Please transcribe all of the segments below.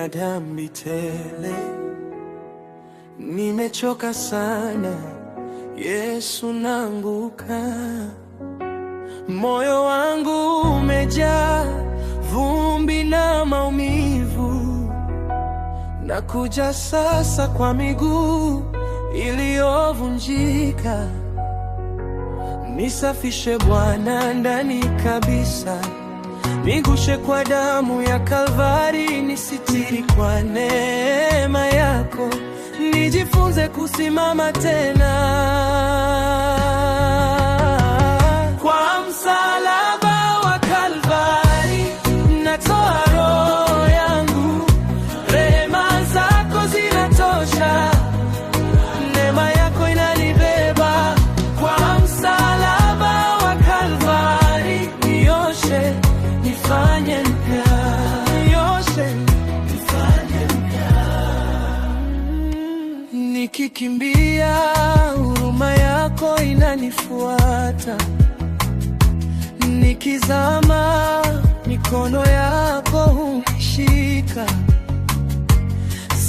ya dhambi tele. Nimechoka sana Yesu, naanguka. Moyo wangu umejaa vumbi na maumivu. Nakuja sasa kwa miguu iliyovunjika. Nisafishe Bwana ndani kabisa. Nigushe kwa damu ya Kalvari, nisitiri kwa neema yako. Nijifunze kusimama tena. Kwa msalaba wa Kalvari natoa roho yangu. Rehema zako zinatosha, neema yako inanibeba. Kwa msalaba wa Kalvari nioshe, nifanye mpya. Nioshe, nifanye mpya. Nikikimbia huruma yako inanifuata. Nikizama mikono yako hunishika.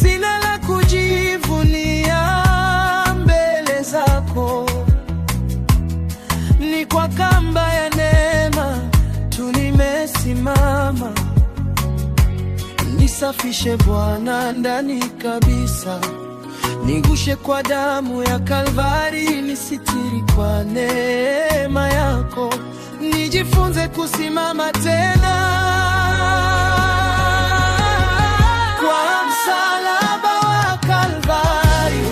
Sina la kujivunia mbele zako. Ni kwa kamba ya neema tu nimesimama. Nisafishe Bwana ndani kabisa. Nigushe kwa damu ya Kalvari, nisitiri kwa neema yako. Nijifunze kusimama tena. Kwa msalaba wa Kalvari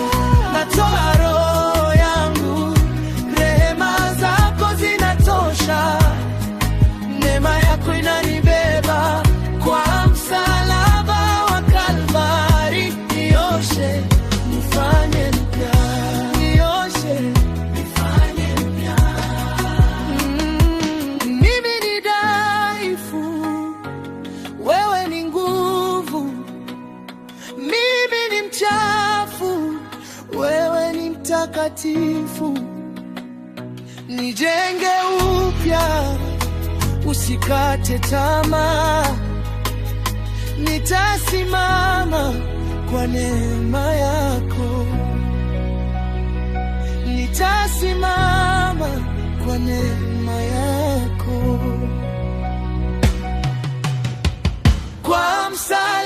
natoa roho yangu. Rehema zako zinatosha, neema yako inanibeba. Kwa msalaba wa Kalvari nioshe, nifanye mpya. Nioshe, nifanye mpya. Mimi ni dhaifu, wewe ni nguvu. Mimi ni mchafu, wewe ni mtakatifu. Nijenge upya, usikate tamaa. Nitasimama kwa neema yako. Nitasimama kwa neema yako. Kwa msalaba